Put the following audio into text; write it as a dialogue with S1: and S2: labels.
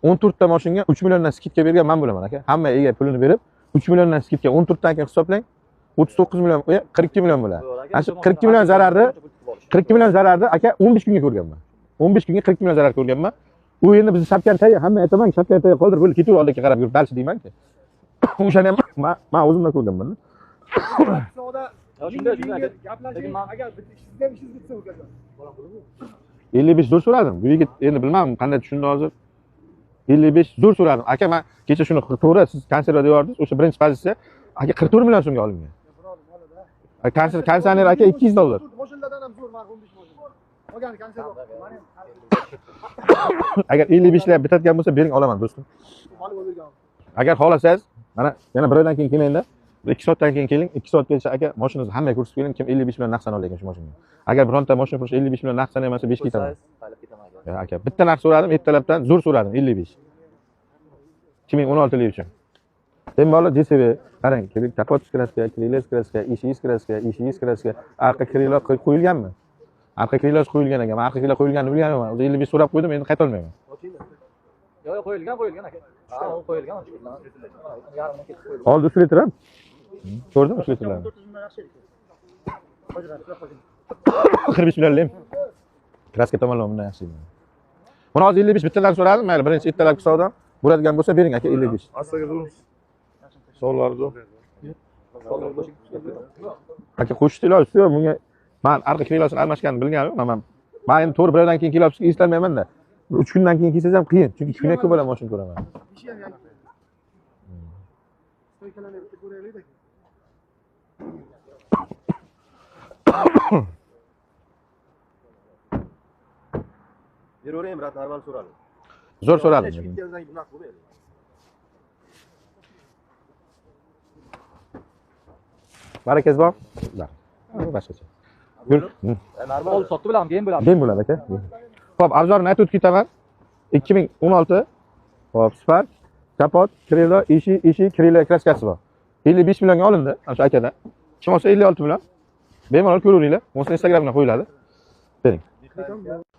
S1: 14 ta mashinaga 3 milliondan skidka bergan men bo'laman aka. Hamma ega pulini berib 3 milliondan skidka 14 dan keyin hisoblang. 39 million, 42 million bo'ladi. Ana shu 42 million zararni aka 15 kunga ko'rganman. 15 kunga 42 million zarar ko'rganman. U endi bizni shapkani tayi hamma aytaman, shapkani tayi qoldirib bo'lib ketib oldinga qarab yurib dalshi deyman-ku. O'shani ham men o'zimdan ko'rganman.
S2: Shunday gaplashing. Agar sizga ishingiz bitsa o'tkazing.
S1: 55 zo'r so'radim. Bu yigit endi bilmadim qanday tushundi hozir. 55 zo'r so'radim. Aka men kecha shuni to'g'ri siz konserva deyordingiz, o'sha birinchi pozitsiya aka 44 million so'mga olingan. Konserner aka 200 dollar.
S2: Mashinalardan ham zo'r marhum ish bo'ldi. Qolgani konserva.
S1: Agar 55 lar bitadigan bo'lsa bering olaman do'stim. Agar xohlasangiz mana yana bir oydan keyin kelingda. 2 soatdan keyin keling, 2 soatgacha aka mashinangizni hammaga ko'rsatib bering, kim 55 million naqd sanolgan shu mashinaga. Agar bironta mashina qurish 55 million naqd sanamasa 5 ketaman. Aka bitta narx so'radim, ertalabdan zo'r so'radim 55. 2016 yil uchun. Bemalol DCV qarang, kapot kraska, krilo kraska, ishi kraska, arqa krilo qo'yilganmi? Arqa krilo qo'yilgan ekan. Men arqa krilo qo'yilganini bilganman. O'zi 55 so'rab qo'ydim, endi qayta olmayman.
S2: Yo'q, qo'yilgan aka. Ha, u qo'yilgan. Yarmidan ketib qo'yilgan.
S1: Oldi 3 litr ham. Ko'rdingmi 3 litrlarni? 45 millionlim. Kraska tomonlama bundan yaxshi. Buni hozir 55 bittalar so'radim, mayli birinchi ertalabki savdo bo'ladigan bo'lsa bering aka 55.
S3: Astaga duramiz. Savlarni.
S1: Aka qo'shdi iloji yo'q, bunga men arqa kilosini almashganini bilganman. Men endi to'g'ri bir oydan keyin kelib olishga istalmayman-da. 3 kundan keyin kelsangiz ham qiyin, chunki kunga ko'p bo'la mashina ko'raman.
S2: Ishi ham yangi. Stoykalarni bitta ko'raylik-da.
S3: Beravering, brat, normal so'radim.
S1: Zo'r so'radim. Barakangiz bor? Bor. Boshqacha.
S2: Normal sotdi bilan keyin bo'ladi.
S1: Keyin bo'ladi aka. Xo'p, obzorni aytib o'tib ketaman. 2016 Xo'p, Spark, kapot, krilo, ishi, krilo kraskasi bor. 55 millionga olindi, o'sha akada. Kim olsa 56 million. Bemalol ko'raveringlar. O'sha Instagramga qo'yiladi. Bering.